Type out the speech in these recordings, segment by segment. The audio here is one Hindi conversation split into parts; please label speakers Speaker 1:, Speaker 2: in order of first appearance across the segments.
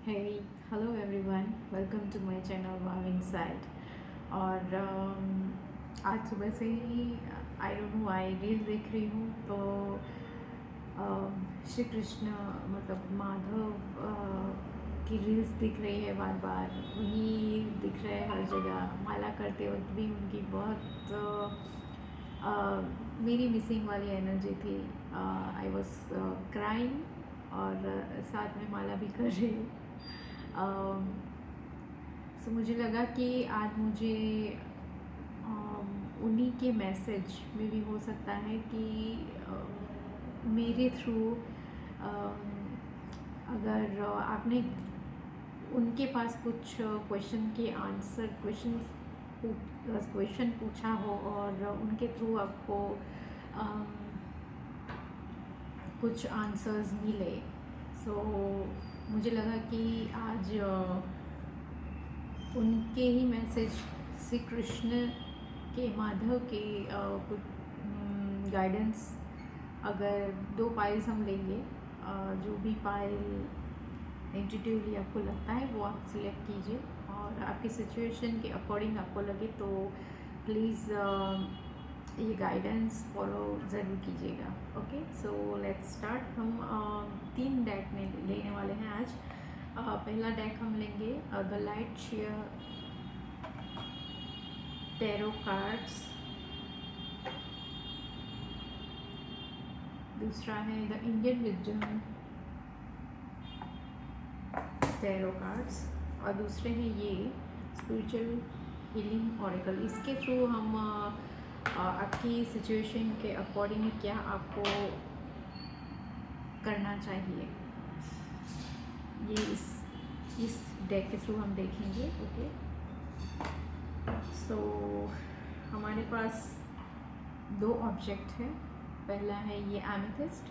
Speaker 1: Hey, hello everyone. Welcome to my channel Wow Inside. और आज सुबह से ही I don't know I reel देख रही हूँ तो श्री कृष्ण मतलब माधव की रील्स दिख रही है बार बार वही दिख रहे हैं हर जगह माला करते वक्त भी उनकी बहुत मेरी मिसिंग वाली एनर्जी थी। आई वॉज क्राइंग और साथ में माला भी कर रही हूँ। सो मुझे लगा कि आज मुझे उन्हीं के मैसेज में भी हो सकता है कि मेरे थ्रू अगर आपने उनके पास कुछ क्वेश्चन के आंसर क्वेश्चन पूछा हो और उनके थ्रू आपको कुछ आंसर्स मिले। सो मुझे लगा कि आज उनके ही मैसेज श्री कृष्ण के माधव के कुछ गाइडेंस अगर दो पाइल्स हम लेंगे, जो भी पाइल इंट्यूटिवली आपको लगता है वो आप सिलेक्ट कीजिए और आपकी सिचुएशन के अकॉर्डिंग आपको लगे तो प्लीज़ ये गाइडेंस फॉलो ज़रूर कीजिएगा। Okay, so let's start. हम 3 डेक में लेने वाले हैं आज। पहला डेक हम लेंगे the light share tarot cards, दूसरा है the Indian wisdom tarot cards और दूसरे हैं ये स्पिरिचुअल हीलिंग ऑरेकल। इसके थ्रू हम आपकी सिचुएशन के अकॉर्डिंग क्या आपको करना चाहिए ये इस डेक के थ्रू हम देखेंगे। ओके, सो हमारे पास 2 ऑब्जेक्ट है। पहला है ये एमेथिस्ट,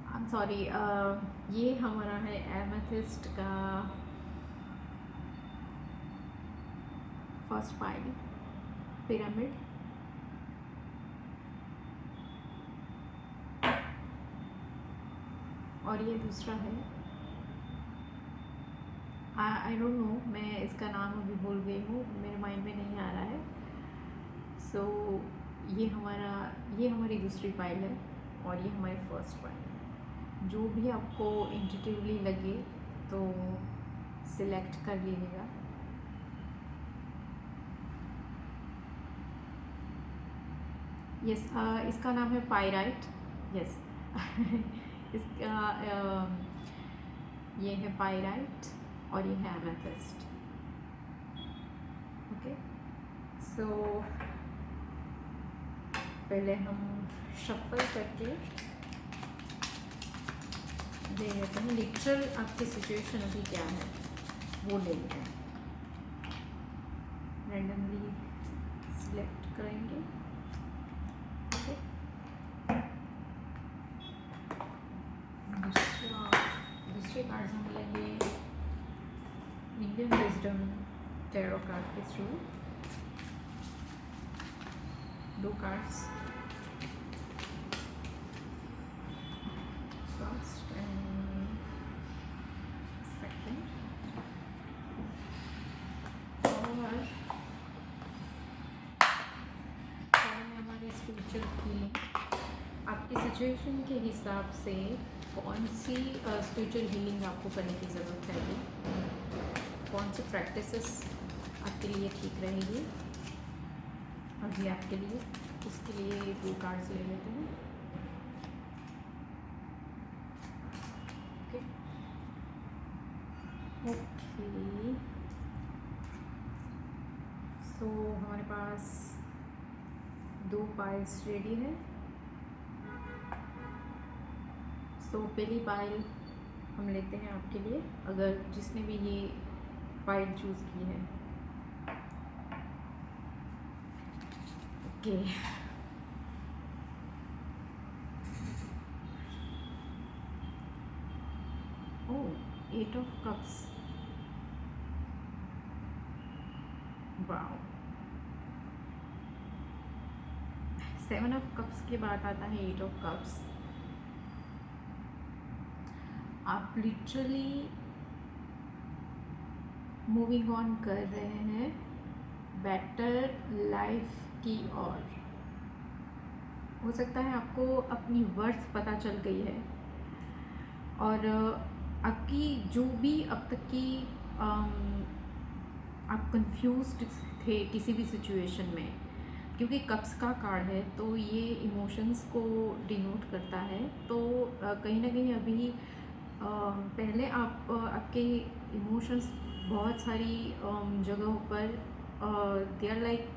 Speaker 1: आई एम सॉरी, ये हमारा है एमेथिस्ट का फर्स्ट पाइल पिरामिड, और ये दूसरा है आई डोंट नो, मैं इसका नाम अभी भूल गई हूँ, मेरे माइंड में नहीं आ रहा है। सो ये हमारी दूसरी पाइल है और ये हमारी फर्स्ट पाइल है। जो भी आपको इंट्यूटिवली लगे तो सिलेक्ट कर लीजिएगा। यस, इसका नाम है पाइराइट। यस इसका ये है पाइराइट और ये है एमेथिस्ट। ओके, सो पहले हम शफल करके दे लेते हैं लिटरल आपकी सिचुएशन अभी क्या है वो ले लेते हैं। रैंडमली सिलेक्ट करेंगे। ओके, दूसरे कार्ड्स हम लेंगे इंडियन विजडम टैरो कार्ड के through. 2 cards, first and second, और हमारी स्पिरिचुअल हीलिंग। आपकी सिचुएशन के हिसाब से कौन सी स्पिरिचुअल हीलिंग आपको करने की ज़रूरत है, कौन सी प्रैक्टिसेस आपके लिए ठीक रहेगी अभी आपके लिए, उसके लिए 2 कार्ड्स ले लेते हैं। ओके ओके, सो हमारे पास 2 पाइल्स रेडी है। सो पहली पाइल हम लेते हैं आपके लिए, अगर जिसने भी ये पाइल चूज़ की है। Okay, oh 8 of cups, wow. 7 of cups के बाद आता है 8 ऑफ कप्स। आप लिटरली मूविंग ऑन कर रहे हैं बेटर लाइफ की ओर। हो सकता है आपको अपनी वर्थ पता चल गई है, और आपकी जो भी अब तक की आप कंफ्यूज्ड थे किसी भी सिचुएशन में, क्योंकि कप्स का कार्ड है तो ये इमोशंस को डिनोट करता है। तो कहीं ना कहीं अभी पहले आपके इमोशंस बहुत सारी जगहों पर दे आर लाइक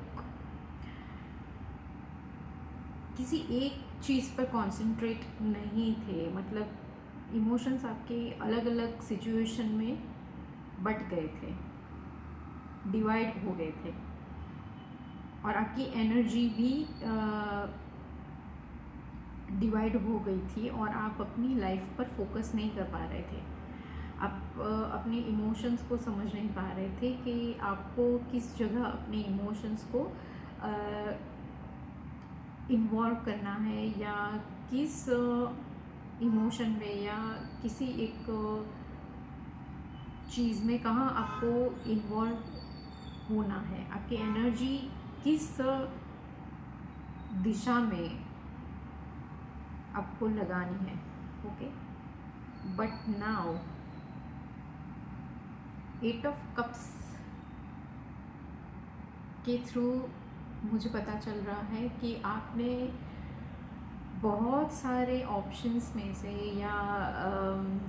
Speaker 1: किसी एक चीज़ पर कंसंट्रेट नहीं थे, मतलब इमोशंस आपके अलग अलग सिचुएशन में बट गए थे, डिवाइड हो गए थे, और आपकी एनर्जी भी डिवाइड हो गई थी, और आप अपनी लाइफ पर फोकस नहीं कर पा रहे थे। आप अपने इमोशंस को समझ नहीं पा रहे थे कि आपको किस जगह अपने इमोशंस को इन्वॉल्व करना है, या किस इमोशन में या किसी एक चीज़ में कहाँ आपको इन्वॉल्व होना है, आपकी एनर्जी किस दिशा में आपको लगानी है। Okay, but now 8 of cups के थ्रू मुझे पता चल रहा है कि आपने बहुत सारे ऑप्शंस में से या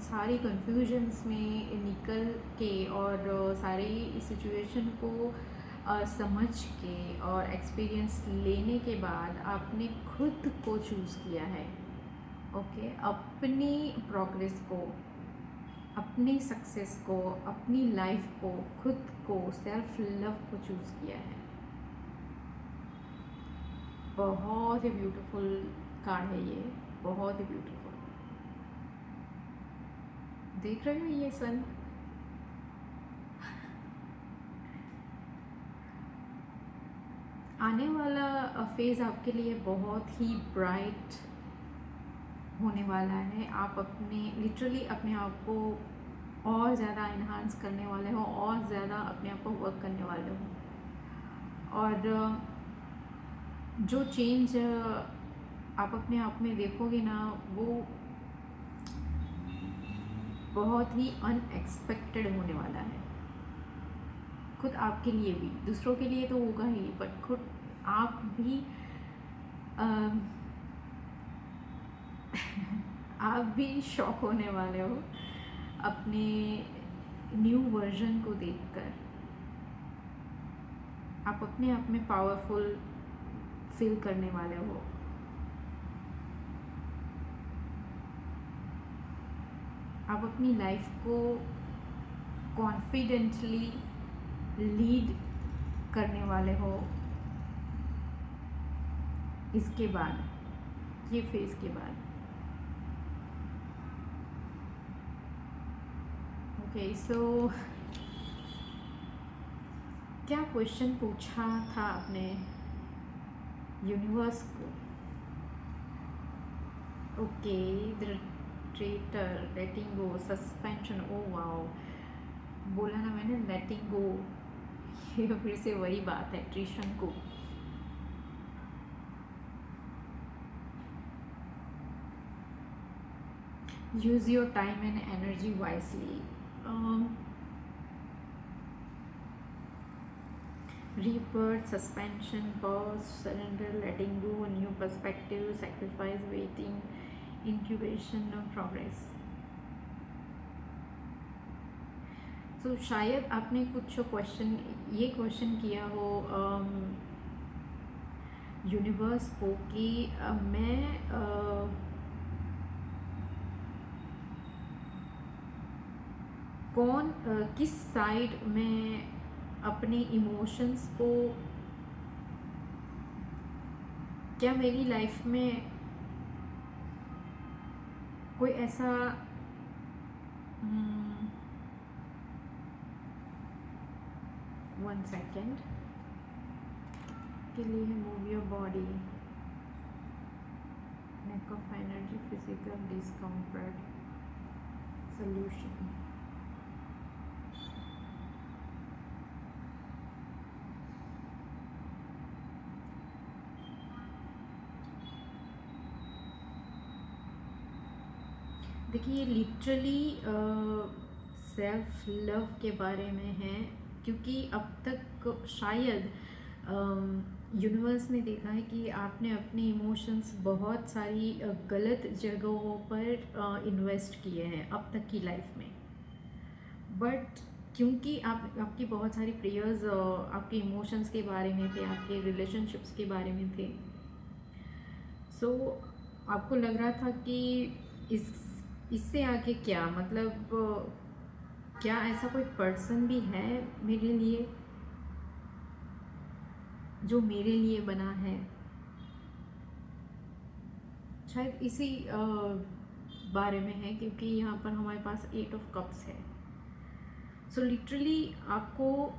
Speaker 1: सारी कंफ्यूजन्स में निकल के और सारी सिचुएशन को समझ के और एक्सपीरियंस लेने के बाद आपने खुद को चूज़ किया है। ओके, अपनी प्रोग्रेस को, अपनी सक्सेस को, अपनी लाइफ को, खुद को, सेल्फ लव को चूज़ किया है। बहुत ही ब्यूटीफुल कार्ड है ये, बहुत ही ब्यूटीफुल। देख रहे हो ये सन, आने वाला फेज़ आपके लिए बहुत ही ब्राइट होने वाला है। आप अपने लिटरली अपने आप को और ज़्यादा इन्हांस करने वाले हो, और ज़्यादा अपने आप को वर्क करने वाले हो, और जो चेंज आप अपने आप में देखोगे ना, वो बहुत ही अनएक्सपेक्टेड होने वाला है। खुद आपके लिए भी, दूसरों के लिए तो होगा ही, बट खुद आप भी आप भी शॉक होने वाले हो अपने न्यू वर्जन को देखकर। आप अपने आप में पावरफुल फील करने वाले हो। आप अपनी लाइफ को कॉन्फिडेंटली लीड करने वाले हो इसके बाद, ये फेज़ के बाद। ओके, सो क्या क्वेश्चन पूछा था आपने यूनिवर्स को? Okay, the traitor, letting go, suspension. Oh wow, बोला ना मैंने, लेटिंग गो। ये फिर से वही बात है, ट्रिशन को। Use your time and energy wisely. rebirth, suspension, pause, surrender, letting go, new perspective, sacrifice, waiting, incubation, progress. तो शायद आपने कुछ ये क्वेश्चन किया हो यूनिवर्स को कि मैं किस साइड में अपने इमोशंस को, क्या मेरी लाइफ में कोई ऐसा वन सेकेंड के लिए move your body, neck of energy, physical discomfort, solution. देखिए लिटरली सेल्फ लव के बारे में है, क्योंकि अब तक शायद यूनिवर्स ने देखा है कि आपने अपने इमोशंस बहुत सारी गलत जगहों पर इन्वेस्ट किए हैं अब तक की लाइफ में। बट क्योंकि आपकी बहुत सारी प्रेयर्स आपके इमोशंस के बारे में थे, आपके रिलेशनशिप्स के बारे में थे, सो आपको लग रहा था कि इससे आगे क्या, मतलब क्या ऐसा कोई पर्सन भी है मेरे लिए जो मेरे लिए बना है। शायद इसी बारे में है, क्योंकि यहाँ पर हमारे पास 8 ऑफ कप्स है। सो लिटरली आपको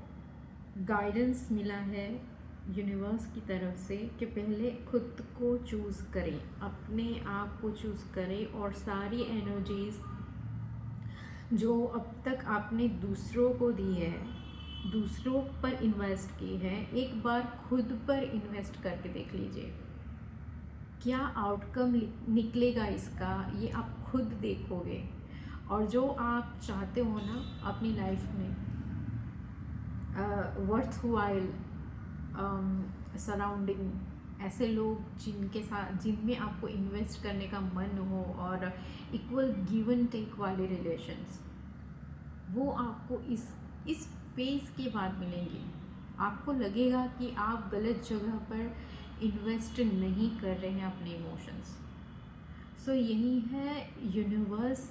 Speaker 1: गाइडेंस मिला है यूनिवर्स की तरफ से कि पहले खुद को चूज़ करें, अपने आप को चूज़ करें, और सारी एनर्जीज जो अब तक आपने दूसरों को दी है, दूसरों पर इन्वेस्ट की है, एक बार खुद पर इन्वेस्ट करके देख लीजिए क्या आउटकम निकलेगा इसका, ये आप खुद देखोगे। और जो आप चाहते हो ना अपनी लाइफ में, वर्थ वाइल सराउंडिंग, ऐसे लोग जिनमें आपको इन्वेस्ट करने का मन हो, और इक्वल गिव एंड टेक वाले रिलेशंस, वो आपको इस फेज के बाद मिलेंगे। आपको लगेगा कि आप गलत जगह पर इन्वेस्ट नहीं कर रहे हैं अपने इमोशंस। सो यही है यूनिवर्स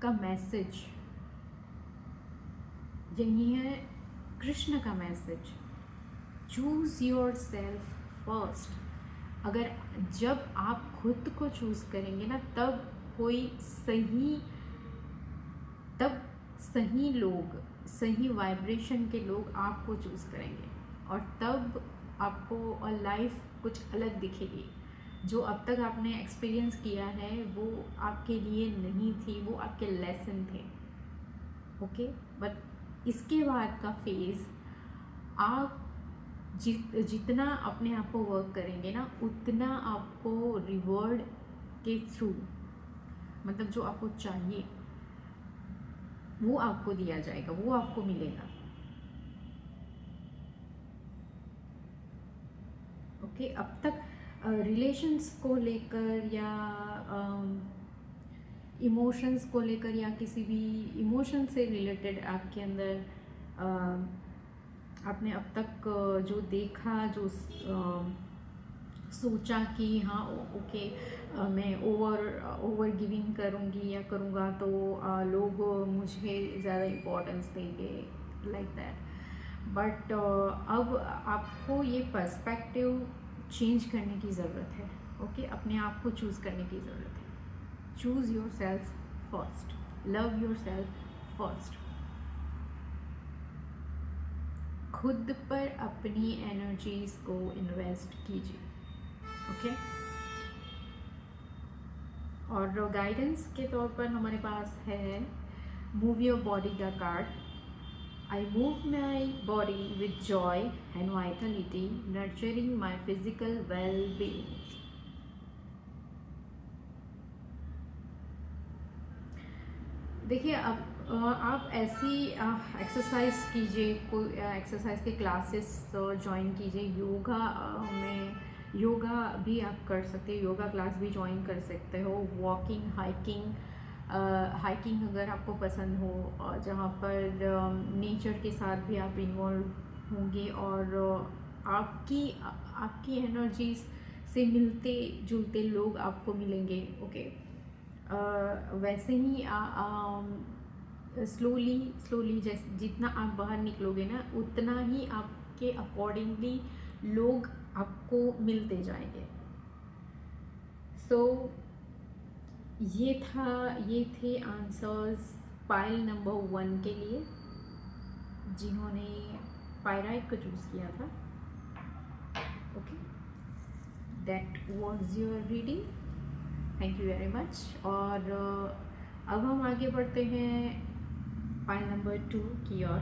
Speaker 1: का मैसेज, यही है कृष्ण का message, choose your self first. अगर जब आप खुद को चूज़ करेंगे ना, तब सही लोग, सही वाइब्रेशन के लोग आपको चूज़ करेंगे, और तब आपको लाइफ कुछ अलग दिखेगी। जो अब तक आपने एक्सपीरियंस किया है वो आपके लिए नहीं थी, वो आपके लेसन थे, ओके। बट इसके बाद का फेज़, आप जितना अपने आप को वर्क करेंगे ना, उतना आपको रिवॉर्ड के थ्रू, मतलब जो आपको चाहिए वो आपको दिया जाएगा, वो आपको मिलेगा, ओके। अब तक रिलेशंस को लेकर या इमोशंस को लेकर, या किसी भी इमोशन से रिलेटेड आपके अंदर आपने अब तक जो देखा, जो सोचा कि हाँ ओके, मैं ओवर गिविंग करूँगी या करूँगा तो लोग मुझे ज़्यादा इम्पोर्टेंस देंगे, लाइक दैट। बट अब आपको ये पर्सपेक्टिव चेंज करने की ज़रूरत है, ओके। अपने आप को चूज़ करने की ज़रूरत है। Choose your self first, love your self first. खुद पर अपनी एनर्जीज को इन्वेस्ट कीजिए, ओके। और गाइडेंस के तौर पर हमारे पास है मूव योर बॉडी का card. I move my body with Joy and Vitality, nurturing my physical well being. देखिए, अब आप ऐसी एक्सरसाइज कीजिए, कोई एक्सरसाइज के क्लासेस ज्वाइन कीजिए। योगा भी आप कर सकते हो, योगा क्लास भी ज्वाइन कर सकते हो। वॉकिंग, हाइकिंग अगर आपको पसंद हो, और जहाँ पर नेचर के साथ भी आप इन्वॉल्व होंगे, और आपकी एनर्जीज से मिलते जुलते लोग आपको मिलेंगे, ओके। वैसे ही स्लोली जैसे जितना आप बाहर निकलोगे ना, उतना ही आपके अकॉर्डिंगली लोग आपको मिलते जाएंगे। सो ये थे आंसर्स पाइल नंबर 1 के लिए, जिन्होंने पायराइट को चूज़ किया था, okay. That was your reading, thank you very much. और अब हम आगे बढ़ते हैं पाइल नंबर 2 की ओर।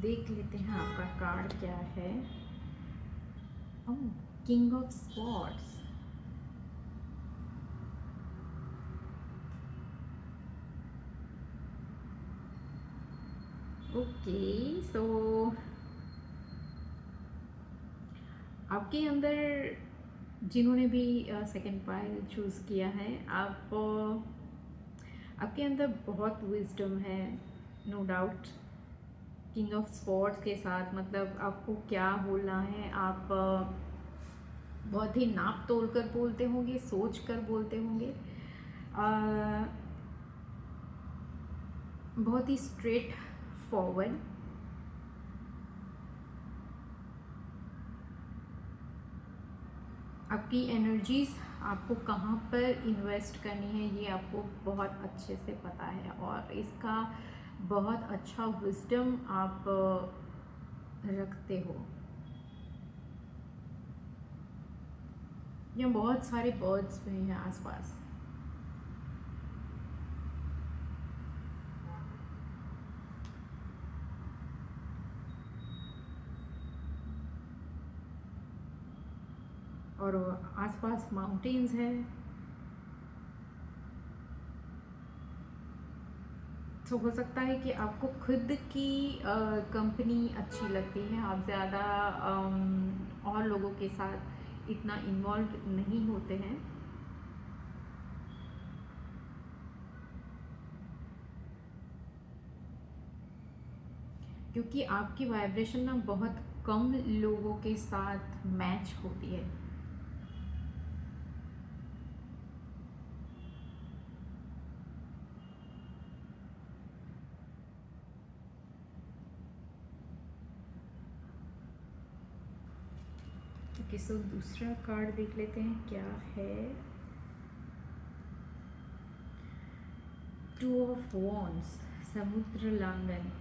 Speaker 1: देख लेते हैं आपका कार्ड क्या है। King of swords. ओके, सो आपके अंदर जिन्होंने भी सेकंड पाइल चूज़ किया है, आपके अंदर बहुत विजडम है, no doubt. King of swords के साथ मतलब आपको क्या बोलना है, आप बहुत ही नाप तोल कर बोलते होंगे, सोच कर बोलते होंगे, बहुत ही स्ट्रेट फॉरवर्ड। आपकी एनर्जीज आपको कहाँ पर इन्वेस्ट करनी है ये आपको बहुत अच्छे से पता है, और इसका बहुत अच्छा विजडम आप रखते हो। यहाँ बहुत सारे बर्ड्स भी हैं आसपास। और आसपास माउंटेन्स हैं। तो हो सकता है कि आपको खुद की कंपनी अच्छी लगती है, आप ज़्यादा और लोगों के साथ इतना इन्वॉल्व नहीं होते हैं। क्योंकि आपकी वाइब्रेशन ना बहुत कम लोगों के साथ मैच होती है। ओके, सो दूसरा कार्ड देख लेते हैं क्या है। 2 ऑफ वॉन्ड्स, समुद्र लांघन।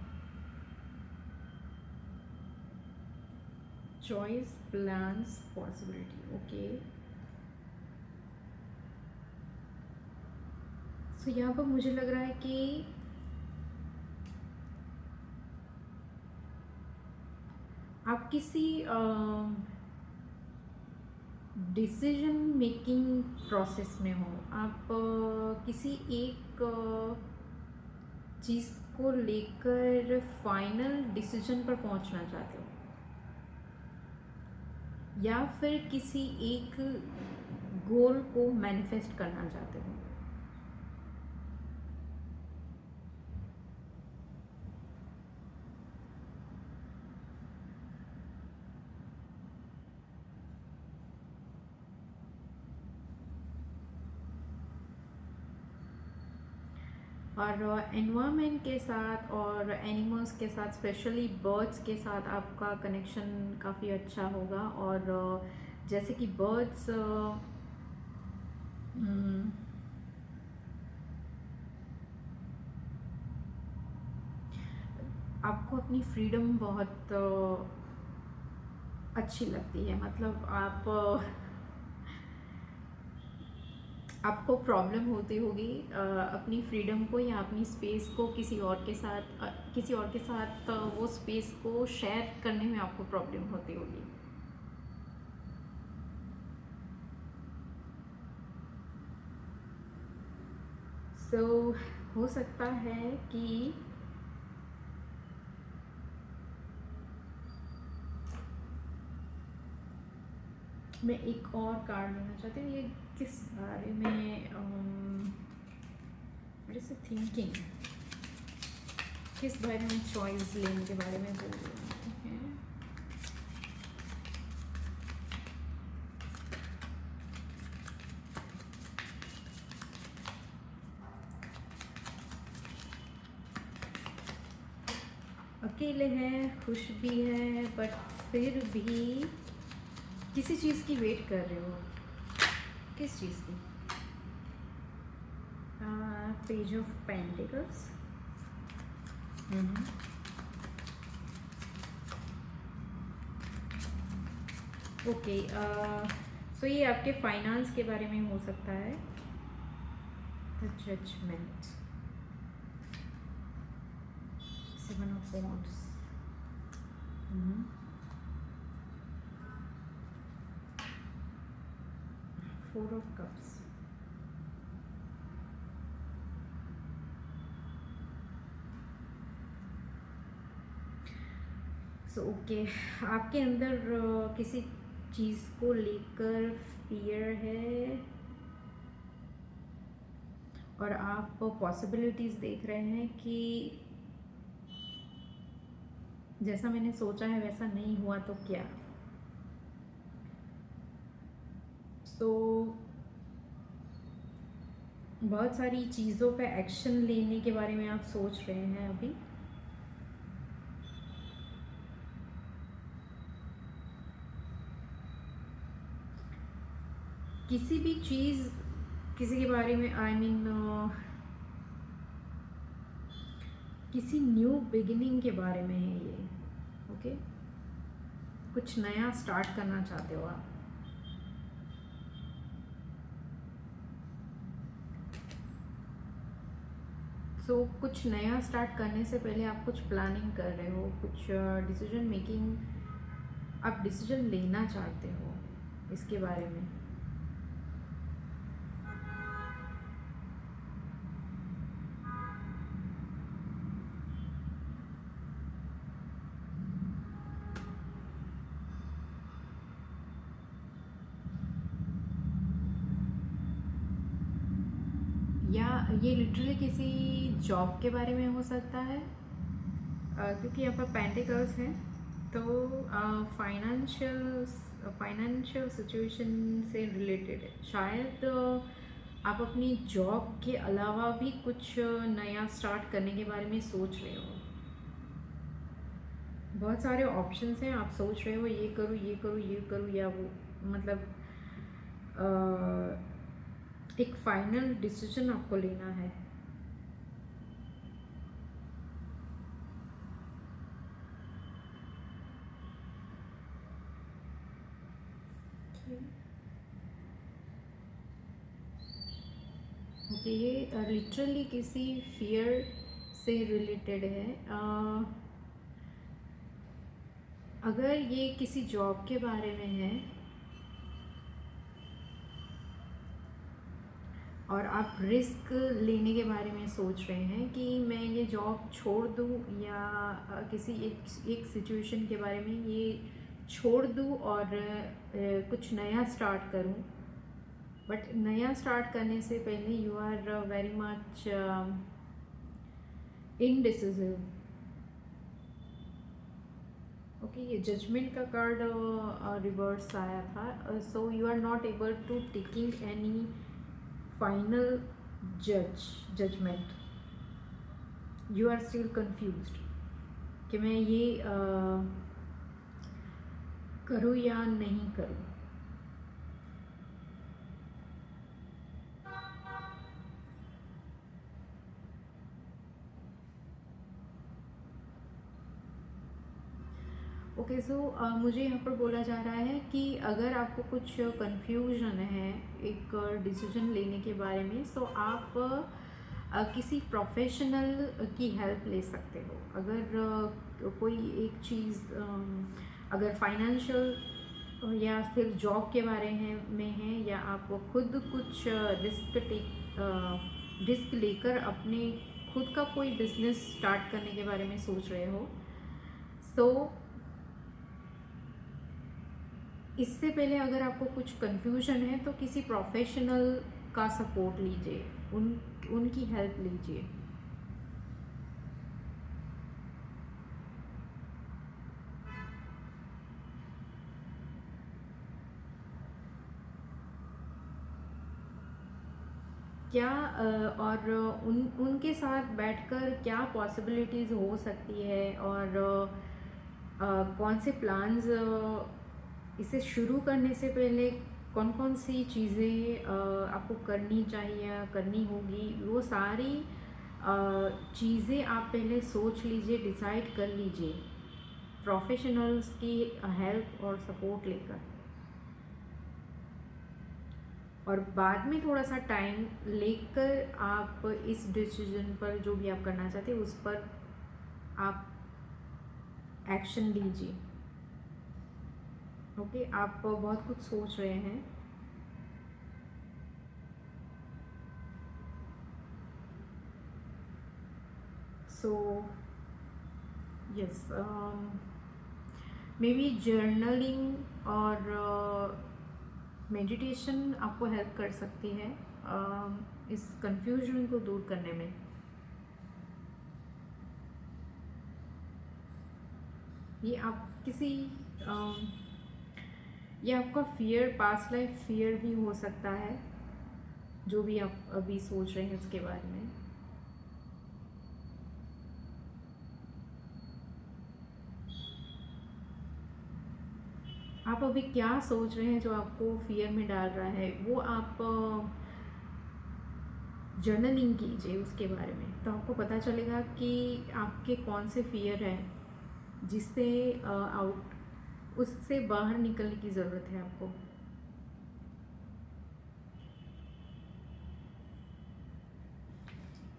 Speaker 1: Choice, plans, possibility. Okay, so यहाँ पर मुझे लग रहा है कि आप किसी डिसीजन मेकिंग प्रोसेस में हो। आप किसी एक चीज़ को लेकर फाइनल डिसीजन पर पहुंचना चाहते हो, या फिर किसी एक गोल को मैनिफेस्ट करना चाहते हो। और एनवायरनमेंट के साथ और एनिमल्स के साथ, स्पेशली बर्ड्स के साथ आपका कनेक्शन काफ़ी अच्छा होगा। और जैसे कि बर्ड्स आपको अपनी फ्रीडम बहुत अच्छी लगती है। मतलब आपको प्रॉब्लम होती होगी अपनी फ्रीडम को या अपनी स्पेस को किसी और के साथ वो स्पेस को शेयर करने में आपको प्रॉब्लम होती होगी। सो हो सकता है कि मैं एक और कार्ड लेना चाहती हूँ। ये किस बारे में थिंकिंग, किस बारे में चॉइस लेने के बारे में बोल रही हूँ। अकेले हैं, खुश भी है, बट फिर भी किसी चीज़ की वेट कर रहे हो। किस चीज़ की? Page of pentacles. ओके, सो ये आपके फाइनेंस के बारे में हो सकता है। The Judgment. Seven of Wands. Four of Cups. So okay, आपके अंदर किसी चीज़ को लेकर फियर है और आप पॉसिबिलिटीज़ देख रहे हैं कि जैसा मैंने सोचा है वैसा नहीं हुआ तो क्या। सो बहुत सारी चीज़ों पे एक्शन लेने के बारे में आप सोच रहे हैं अभी। किसी भी चीज़, किसी के बारे में किसी न्यू बिगिनिंग के बारे में है ये। ओके, कुछ नया स्टार्ट करना चाहते हो आप। सो कुछ नया स्टार्ट करने से पहले आप कुछ प्लानिंग कर रहे हो, कुछ डिसीजन मेकिंग, आप डिसीजन लेना चाहते हो इसके बारे में। या ये लिटरली किसी जॉब के बारे में हो सकता है, क्योंकि यहाँ पर पेंटिकल्स हैं, तो फाइनेंशियल सिचुएशन से रिलेटेड है। शायद आप अपनी जॉब के अलावा भी कुछ नया स्टार्ट करने के बारे में सोच रहे हो। बहुत सारे ऑप्शंस हैं, आप सोच रहे हो ये करूँ ये करूँ ये करूँ या वो, मतलब एक फाइनल डिसीजन आपको लेना है। ओके, ये लिटरली किसी फियर से रिलेटेड है। अगर ये किसी जॉब के बारे में है और आप रिस्क लेने के बारे में सोच रहे हैं कि मैं ये जॉब छोड़ दूँ या किसी एक सिचुएशन के बारे में ये छोड़ दूँ और कुछ नया स्टार्ट करूँ, बट नया स्टार्ट करने से पहले you are very much indecisive. Okay, ये जजमेंट का कार्ड रिवर्स आया था। So you are not able to taking any final judgement, you are still confused कि मैं ये करूँ या नहीं करूँ। ओके, सो मुझे यहाँ पर बोला जा रहा है कि अगर आपको कुछ कंफ्यूजन है एक डिसीजन लेने के बारे में, सो आप किसी प्रोफेशनल की हेल्प ले सकते हो। अगर कोई एक चीज़ अगर फाइनेंशियल या फिर जॉब के बारे में है, या आप खुद कुछ रिस्क लेकर अपने खुद का कोई बिजनेस स्टार्ट करने के बारे में सोच रहे हो, तो इससे पहले अगर आपको कुछ कंफ्यूजन है तो किसी प्रोफेशनल का सपोर्ट लीजिए, उनकी हेल्प लीजिए। क्या और उनके साथ बैठकर क्या पॉसिबिलिटीज़ हो सकती है, और कौन से प्लान्स इसे शुरू करने से पहले कौन कौन सी चीज़ें आपको करनी चाहिए, करनी होगी, वो सारी चीज़ें आप पहले सोच लीजिए, डिसाइड कर लीजिए प्रोफेशनल्स की हेल्प और सपोर्ट लेकर। और बाद में थोड़ा सा टाइम लेकर आप इस डिसीजन पर, जो भी आप करना चाहते हैं उस पर आप एक्शन लीजिए। ओके, आप बहुत कुछ सोच रहे हैं। So yes, may be journaling और मेडिटेशन आपको हेल्प कर सकती है इस कंफ्यूजन को दूर करने में। ये आप किसी ये आपका फियर, पास्ट लाइफ फियर भी हो सकता है, जो भी आप अभी सोच रहे हैं उसके बारे में। आप अभी क्या सोच रहे हैं जो आपको फियर में डाल रहा है, वो आप जर्नलिंग कीजिए उसके बारे में, तो आपको पता चलेगा कि आपके कौन से फियर हैं जिससे आउट उससे बाहर निकलने की ज़रूरत है आपको।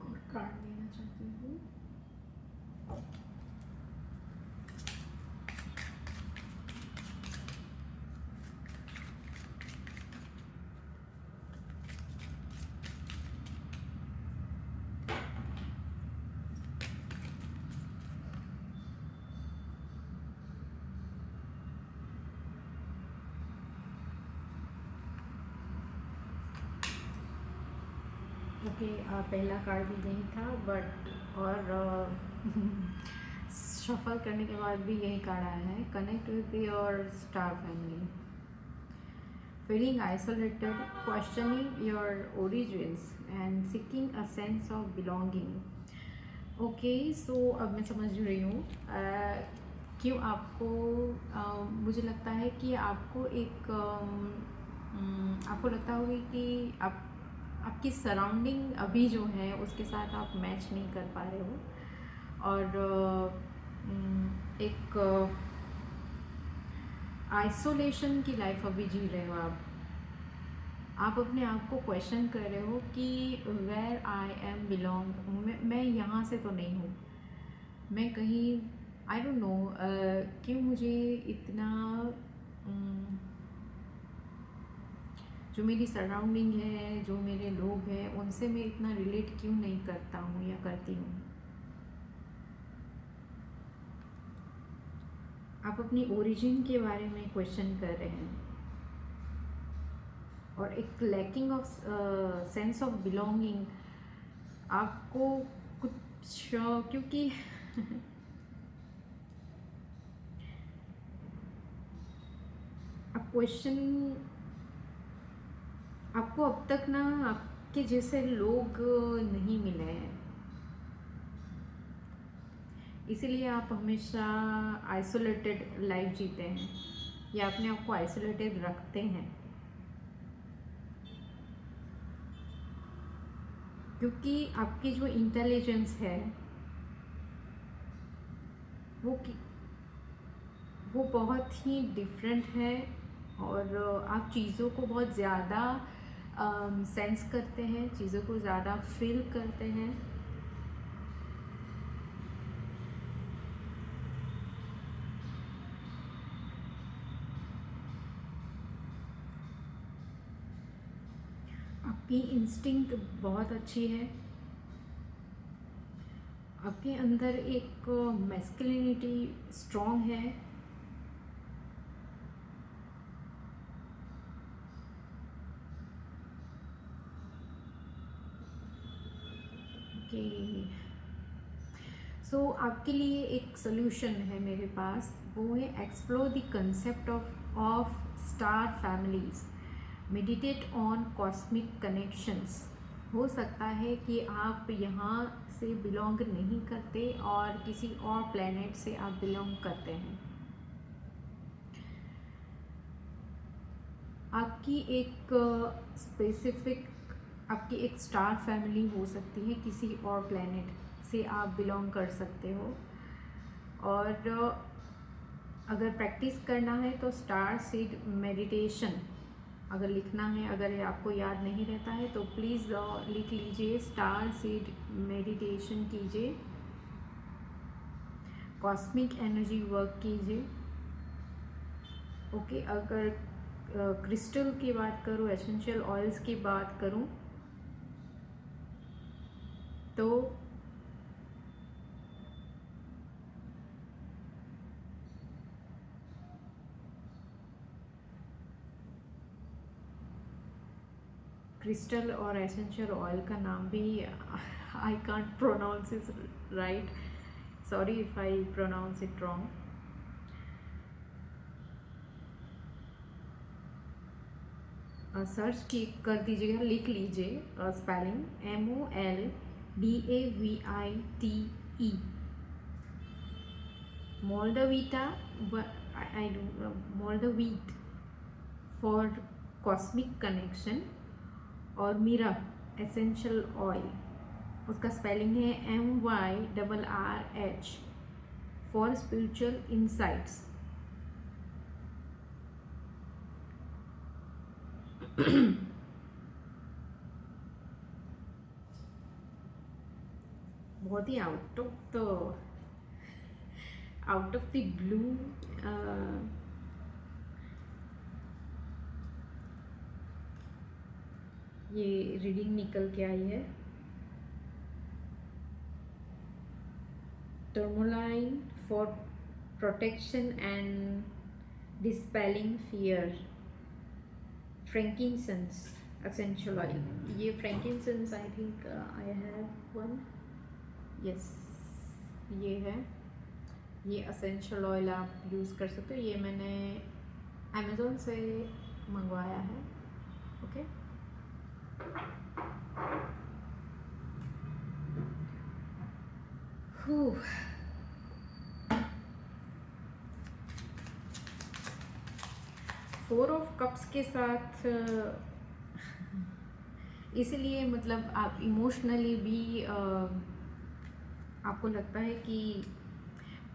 Speaker 1: और कार्ड लेना चाहती हूँ। ओके, पहला कार्ड भी नहीं था बट और शफल करने के बाद भी यही कार्ड आया है, connect with your star family, feeling isolated, questioning your origins and seeking a sense of belonging. Okay, so अब मैं समझ रही हूँ क्यों आपको मुझे लगता है कि आपको एक आपको लगता होगा कि आपकी सराउंडिंग अभी जो है उसके साथ आप मैच नहीं कर पा रहे हो, और एक आइसोलेशन की लाइफ अभी जी रहे हो आप अपने आप को क्वेश्चन कर रहे हो कि वेयर आई एम बिलोंग, मैं यहाँ से तो नहीं हूँ, मैं कहीं आई डोंट नो क्यों मुझे इतना जो मेरी सराउंडिंग है, जो मेरे लोग हैं, उनसे मैं इतना रिलेट क्यों नहीं करता हूँ या करती हूँ। आप अपनी ओरिजिन के बारे में क्वेश्चन कर रहे हैं, और एक lacking of sense of belonging आपको कुछ क्योंकि आप क्वेश्चन, आपको अब तक ना आपके जैसे लोग नहीं मिले हैं, इसीलिए आप हमेशा आइसोलेटेड लाइफ जीते हैं या अपने आप को आइसोलेटेड रखते हैं, क्योंकि आपकी जो इंटेलिजेंस है वो वो बहुत ही डिफरेंट है, और आप चीज़ों को बहुत ज़्यादा सेंस करते हैं, चीज़ों को ज़्यादा फील करते हैं। आपकी इंस्टिंक्ट बहुत अच्छी है, आपके अंदर एक मैस्कुलिनिटी स्ट्रॉन्ग है, कि सो आपके लिए एक सोल्यूशन है मेरे पास, वो है explore the concept of star families, meditate on cosmic connections. हो सकता है कि आप यहाँ से बिलोंग नहीं करते और किसी और प्लेनेट से आप बिलोंग करते हैं। आपकी एक स्पेसिफिक आपकी एक स्टार फैमिली हो सकती है, किसी और प्लेनेट से आप बिलोंग कर सकते हो, और अगर प्रैक्टिस करना है तो स्टार सीड मेडिटेशन अगर लिखना है, अगर आपको याद नहीं रहता है तो प्लीज़ लिख लीजिए। स्टार सीड मेडिटेशन कीजिए, कॉस्मिक एनर्जी वर्क कीजिए। ओके, अगर क्रिस्टल की बात करूँ, एसेंशियल ऑयल्स की बात करूँ तो क्रिस्टल और एसेंशियल ऑयल का नाम भी I can't pronounce it right, sorry if I pronounce it wrong. Search की कर दीजिएगा, लिख लीजिए spelling MOLDAVITE, moldavite, I do moldavite for cosmic connection, और मीरा एसेंशियल ऑयल, उसका स्पेलिंग है MYRRH फॉर स्पिरिचुअल इंसाइट्स। बहुत ही आउट ऑफ द ब्लू ये रीडिंग निकल के आई है। Tourmaline for protection and dispelling fear, frankincense essential oil. ये frankincense I think I have one, yes ये है। ये एसेंशियल ऑयल आप यूज़ कर सकते हो, ये मैंने अमेज़ोन से मंगवाया है। ओके, फोर ऑफ कप्स के साथ इसलिए मतलब आप इमोशनली भी आपको लगता है कि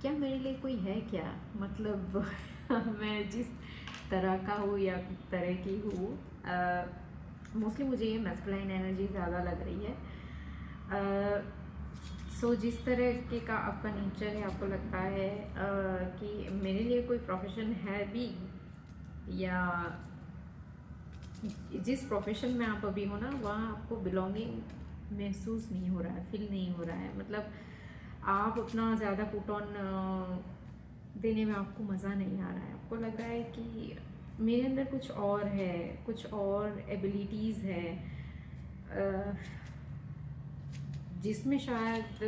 Speaker 1: क्या मेरे लिए कोई है क्या, मतलब मैं जिस तरह का हूँ या तरह की हूँ, मोस्टली मुझे ये मैस्कुलाइन एनर्जी ज़्यादा लग रही है। सो जिस तरह के का आपका नेचर है, आपको लगता है कि मेरे लिए कोई प्रोफेशन है भी, या जिस प्रोफेशन में आप अभी हो ना, वहाँ आपको बिलोंगिंग महसूस नहीं हो रहा है, फील नहीं हो रहा है, मतलब आप अपना ज़्यादा पुट ऑन देने में आपको मज़ा नहीं आ रहा है। आपको लग रहा है कि मेरे अंदर कुछ और है, कुछ और एबिलिटीज़ है जिसमें शायद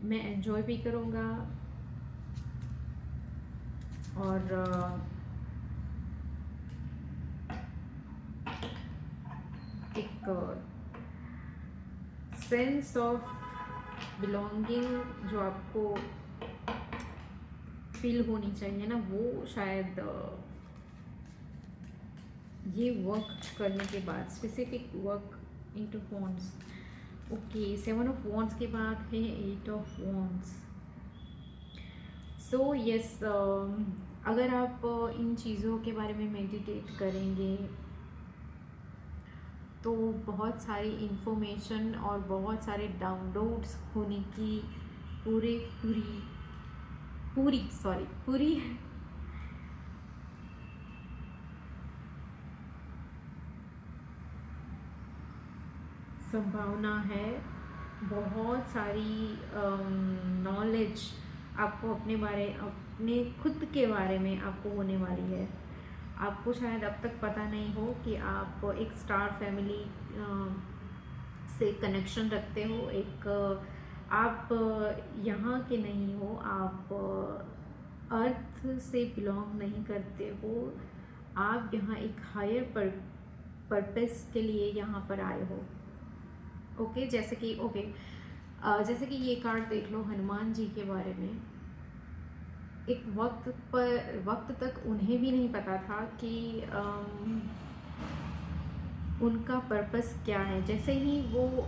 Speaker 1: मैं एंजॉय भी करूँगा और एक सेंस ऑफ बिलोंगिंग जो आपको फील होनी चाहिए ना, वो शायद ये वर्क करने के बाद, specific work into wands. Okay, 7 of wands के बाद है 8 ऑफ वॉन्ड्स। सो यस, अगर आप इन चीज़ों के बारे में मेडिटेट करेंगे तो बहुत सारी इन्फॉर्मेशन और बहुत सारे डाउनलोड्स होने की पूरी संभावना है। बहुत सारी नॉलेज आपको अपने खुद के बारे में आपको होने वाली है। आपको शायद अब तक पता नहीं हो कि आप एक स्टार फैमिली से कनेक्शन रखते हो, एक आप यहाँ के नहीं हो, आप अर्थ से बिलोंग नहीं करते हो, आप यहाँ एक हायर पर्पस के लिए यहाँ पर आए हो। ओके, जैसे कि ये कार्ड देख लो हनुमान जी के बारे में। एक वक्त तक उन्हें भी नहीं पता था कि उनका पर्पस क्या है। जैसे ही वो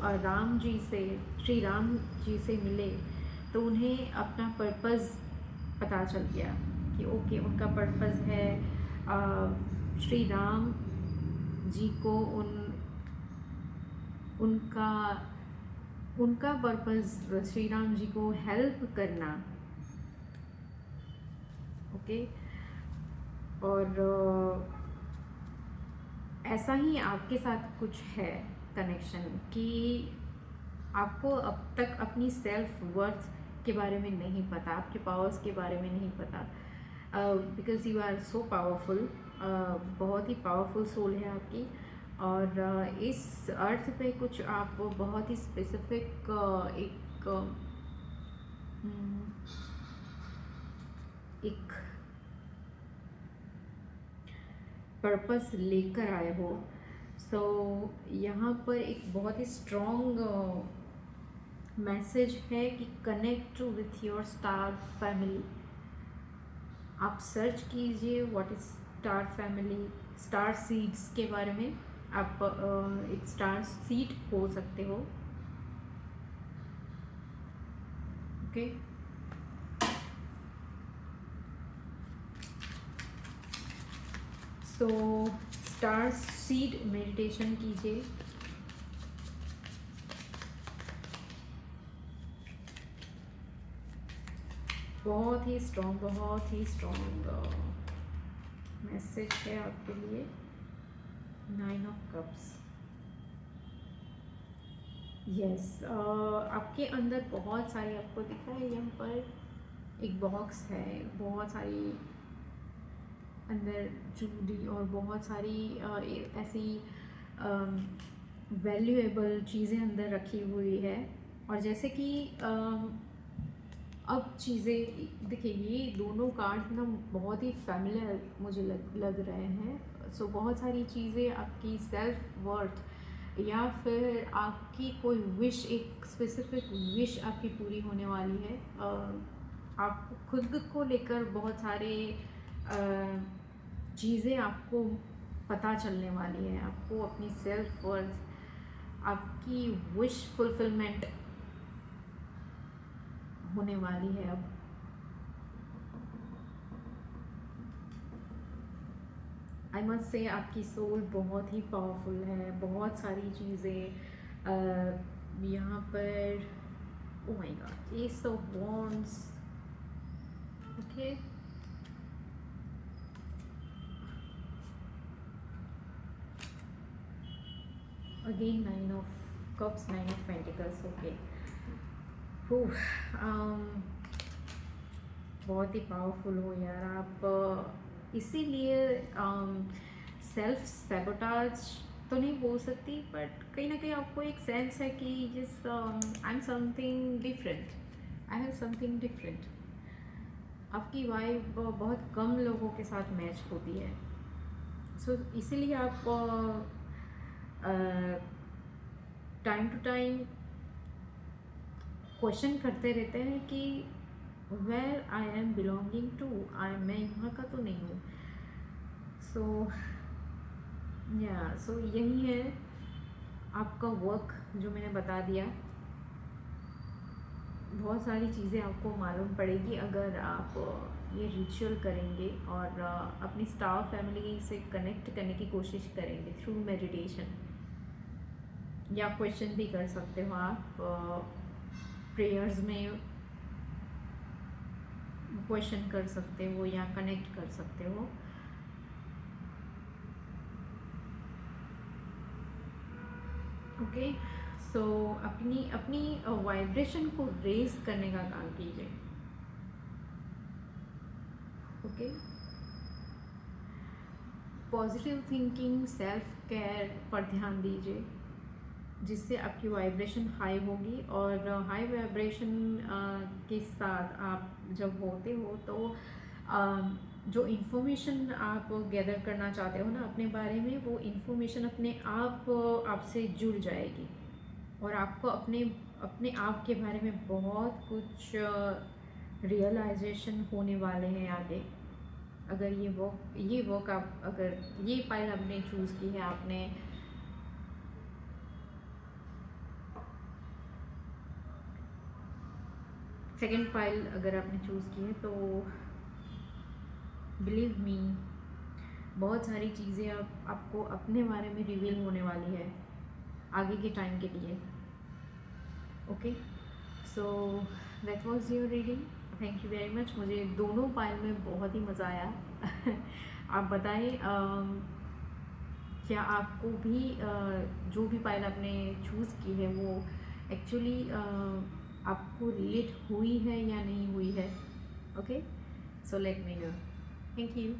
Speaker 1: श्री राम जी से मिले तो उन्हें अपना पर्पस पता चल गया कि ओके, उनका पर्पस है श्री राम जी को उनका उनका पर्पस श्री राम जी को हेल्प करना। ओके। और ऐसा ही आपके साथ कुछ है कनेक्शन कि आपको अब तक अपनी सेल्फ वर्थ के बारे में नहीं पता, आपके पावर्स के बारे में नहीं पता, because you are so powerful. बहुत ही पावरफुल सोल है आपकी। और इस अर्थ पे कुछ आप बहुत ही स्पेसिफिक एक पर्पस लेकर आए हो। सो यहाँ पर एक बहुत ही स्ट्रॉन्ग मैसेज है कि connect with your star family. आप सर्च कीजिए what is star family, star seeds के बारे में। आप एक स्टार सीड हो सकते हो। Okay. So star seed meditation कीजिए। बहुत ही स्ट्रॉन्ग मैसेज है आपके लिए। 9 ऑफ कप्स। यस, आपके अंदर बहुत सारी, आपको दिख रहा है यहाँ पर एक बॉक्स है, बहुत सारी अंदर ज्वेलरी और बहुत सारी ऐसी वैल्यूएबल चीज़ें अंदर रखी हुई है। और जैसे कि अब चीज़ें देखिए, ये दोनों कार्ड ना बहुत ही फैमिलियर मुझे लग रहे हैं। सो बहुत सारी चीज़ें आपकी सेल्फ वर्थ या फिर आपकी कोई विश, एक स्पेसिफिक विश आपकी पूरी होने वाली है। आप खुद को लेकर बहुत सारे चीज़ें आपको पता चलने वाली है। आपको अपनी सेल्फ वर्थ, आपकी विश फुलफिलमेंट होने वाली है अब। आई मस्ट से आपकी सोल बहुत ही पावरफुल है। बहुत सारी चीज़ें यहाँ पर, oh my God, S of wands. Okay. Again 9 of cups, 9 of pentacles. Okay. बहुत ही पावरफुल हो यार आप। इसीलिए सेल्फ सैबोटाज तो नहीं बोल सकती, बट कहीं ना कहीं आपको एक सेंस है कि जिस I am something different, I have something different. आपकी वाइब बहुत कम लोगों के साथ मैच होती है। सो इसीलिए आप टाइम टू टाइम क्वेश्चन करते रहते हैं कि where I am belonging to, मैं यहाँ का तो नहीं हूँ। सो यही है आपका वर्क जो मैंने बता दिया। बहुत सारी चीज़ें आपको मालूम पड़ेगी अगर आप ये रिचुअल करेंगे और अपनी स्टार फैमिली से कनेक्ट करने की कोशिश करेंगे थ्रू मेडिटेशन। या क्वेश्चन भी कर सकते हो आप, प्रेयर्स में क्वेश्चन कर सकते हो या कनेक्ट कर सकते हो। ओके। सो अपनी वाइब्रेशन को रेज करने का काम कीजिए। Okay. Positive thinking, self care पर ध्यान दीजिए, जिससे आपकी वाइब्रेशन हाई होगी। और हाई वाइब्रेशन के साथ आप जब होते हो तो जो इन्फॉर्मेशन आप गैदर करना चाहते हो ना अपने बारे में, वो इन्फॉर्मेशन अपने आप आपसे जुड़ जाएगी और आपको अपने आप के बारे में बहुत कुछ रियलाइजेशन होने वाले हैं आगे। अगर ये वर्क आप, अगर ये पाइल आपने चूज़ की है, आपने सेकेंड पाइल अगर आपने चूज़ की है, तो बिलीव मी, बहुत सारी चीज़ें अब आपको अपने बारे में रिवील होने वाली है आगे के टाइम के लिए। Okay, so that was your reading. Thank you very much. मुझे दोनों पाइल में बहुत ही मज़ा आया। आप बताएं क्या आपको भी जो भी पाइल आपने चूज़ की है वो एक्चुअली आपको रिलेट हुई है या नहीं हुई है। Okay, so let me know. Thank you.